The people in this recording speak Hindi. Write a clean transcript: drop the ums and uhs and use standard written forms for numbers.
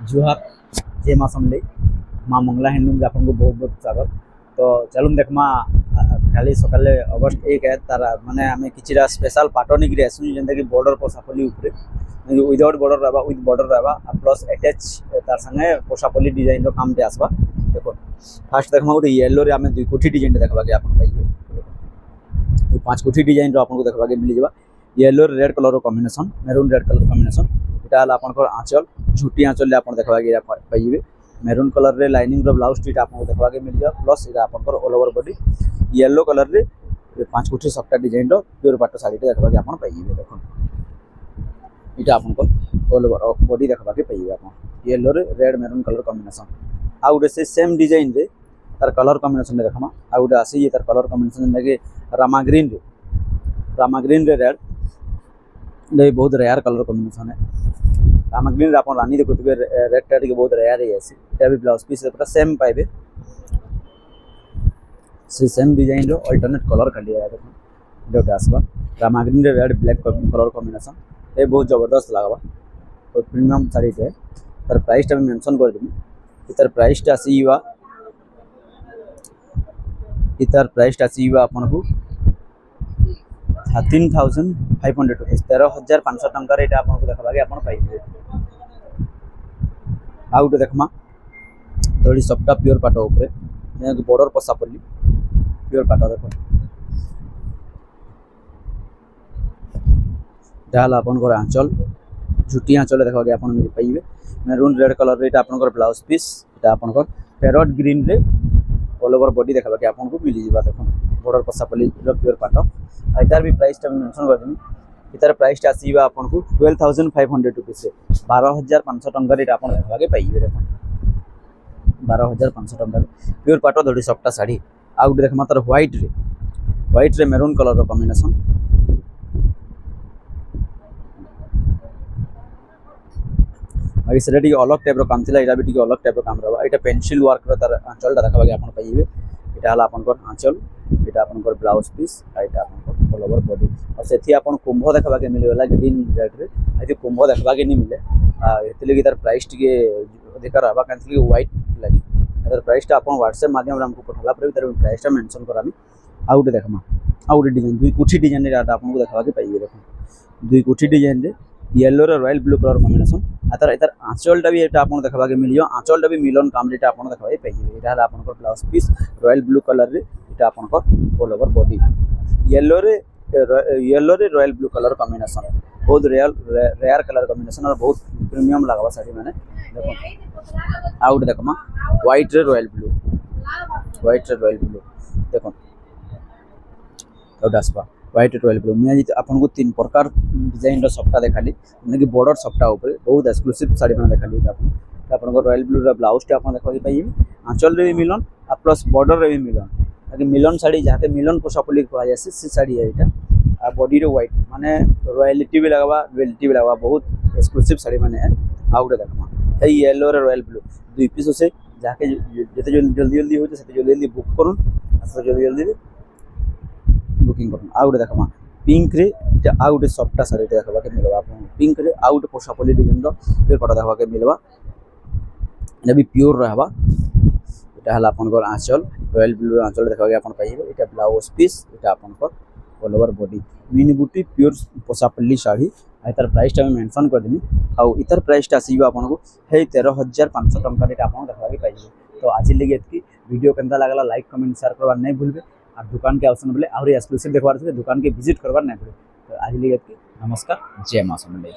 जुहार जय माँ समले माँ मंगला हैंडलूम आपको बहुत बहुत स्वागत। तो चलून देखमा खाली सकाले अगस्ट 1 है तार माने आम कि स्पेशल पाट नहीं आसू जेनता कि बॉर्डर पोसापल्ली विदाउट बॉर्डर रहा विथ बॉर्डर रहा प्लस अटैच तार संगे पोसापल्ली डिजाइन काम टे आसवा। देखो फास्ट देखमा गोटे येलो रे आम 2 कोठी डिजाइन देखा कि आप पाइबे 5 कोठी डिजाइन आपको देखा मिल जावा। Yellow red colour combination maroon red colour combination इटा आपनकर आंचल झुटी आंचल आप देखा पाइबे। मेरून कलर रे लाइनिंग रो ब्लाउज टीट आपको देखा मिल जाए प्लस इटा आपनकर all over body yellow colour रे 5 कोठी सफ्टा डिजाइन रो प्योर पाट साड़ी देखा आप पाइबे। देखो इटा आपनकर ऑल ओवर बॉडी देखा पाइबे आप येलो रे रेड मेरून कलर कॉम्बिनेशन आ गोटे से सेम डिजाइन रे तार कलर कॉम्बिनेशन देखमा आ गोटे आसी तार कलर कॉम्बिनेशन जे रामा ग्रीन रे रेड ये बहुत रेयर कलर कॉम्बिनेशन है। रामा ग्रीन रे आपन रानी देखुथिबे रेड टा टिके बहुत रेयर है आसी एटा भी ब्लाउज पीस पूरा सेम पाइबे से सेम डिजाइन रो अल्टरनेट कलर खाली है। देखो जोटा आसबा रामा ग्रीन रे रेड ब्लैक कलर कॉम्बिनेशन ये बहुत जबरदस्त लागबा और प्रीमियम साड़ी है। तार प्राइस टा भी मेंशन कर देबी तार प्राइस टा आसीबा इतार प्राइस टा आसीबा आपन को 13,500 रुपीज 13,500 टंका ये आपको देखा आप पाइबे। आ गोटे देखमा थोड़ी सफ्टा प्योर पाट उपरे बॉर्डर पोसापल्ली प्योर पाट देखो डाल आपनकर आंचल झुटी आंचल देखा आप पाइबे। मेरून रेड कलर रे आपनकर ब्लाउज पीस इटा आपनकर पैरट ग्रीन रे ऑल ओवर बॉडी देखा आपको मिल जावा। देखो बॉर्डर पोसापल्ली प्योर पाट इतार भी प्राइस टा मेंशन कर देनी इतार प्राइस टा आसीबा आपन को 12,500 रुपीस से 12,500 टंका रे आपन देखा पाइबे। देखो 12,500 टंका प्योर पाट धड़ी सफ्टा साड़ी आ गोटे देखमा तार व्हाइट रे मेरून कलर रो कॉम्बिनेशन बाकी सेटा टी अलग टाइप रो काम थिला इटा भी टी अलग टाइप रो काम रहबा। इटा पेंसिल वर्क रो तार आंचल टा देखा आपन पाइबे इटा हला आपनकर आंचल इटा आपनकर ब्लाउज पीस इटा आपनकर ऑल ओवर बॉडी और सेथि आपन कुंभ देखा के मिले वाला ग्रीन रेड रे आदि कुंभ देखा के नहीं मिले एते लगी तार प्राइस टी अधिक रहबा कांतली व्हाइट लगी तार प्राइस टा आपन व्हाट्सएप माध्यम रे हमको पठला पर तार प्राइस टा मेंशन करामी। आ गोटे देखमा आ गोटे डिजाइन 2 कोठी डिजाइन रे आपन देखा के पाइबे। देखो 2 कोठी डिजाइन रे येलो रे रॉयल ब्लू कलर कॉम्बिनेशन आतर इधर आंचल टा भी एटा आपन देखा के मिलियो आंचल टा भी मिलन काम रे आपन देखा पाइबे। एटा आपनकर blouse piece royal blue colour रे इटा आपनकर ऑल ओवर बॉडी येलो रे रॉयल ब्लू कलर कॉम्बिनेशन बहुत रेयर कलर कॉम्बिनेशन और बहुत प्रीमियम लगवा साड़ी माने। देखो आउट देखमा व्हाइट रे रॉयल ब्लू देखो तो आसबा व्हाइट रॉयल ब्लू मैं आपन को 3 प्रकार डिजाइन रो सफ्टा देखाली माने कि बॉर्डर सफ्टा ऊपर बहुत एक्सक्लूसिव साड़ी माने देखाली आपन को रॉयल ब्लू रो ब्लाउज टा आपन देखा पाइबे आंचल रे भी मिलन आ प्लस बॉर्डर रे भी मिलन ताकि मिलन साड़ी जहाँ मिलन पोसापल्ली कह जाए से साड़ी है यहाँ आ बॉडी रो व्हाइट माने रॉयलिटी भी लगवा ड्युअलिटी भी लगवा बहुत एक्सक्लूसिव साड़ी माने है। आ गोटे देखमा है येलो रे रॉयल ब्लू 2 पीस से जाके जते जल्दी हो से जल्दी बुक करूँ जल्दी बुकिंग करूँ। आ गोटे देखमा पिंक रे आ गोटे सफ्टा साड़ी देखा के मिलवा पिंक रे आ गोटे पोसापल्ली डिजाइन रो प्योर पाट देखा के मिलवा एटा भी प्योर रहबा। इटा हला आपनकर आंचल रॉयल ब्लू आंचल देखा आप पाइबे इटा ब्लाउज पीस इटा आपनकर ऑल ओवर बॉडी मिनी बूटी प्योर पोसापल्ली साड़ी इतार प्राइस टा मेंशन कर देमी आ इतार प्राइस टा आसीबा आपन को हे 13,500 टंका रे आपन देखा के पाइबे। तो आज लगे एतकी वीडियो केनता लागला लाइक कमेंट शेयर करबा नहीं भूलबे और दुकान के ऑप्शन बोले और एक्सक्लूसिव देखबार छे दुकान के विजिट करबार नहीं भूलबे। तो आज लगे एतकी नमस्कार जय मां समले।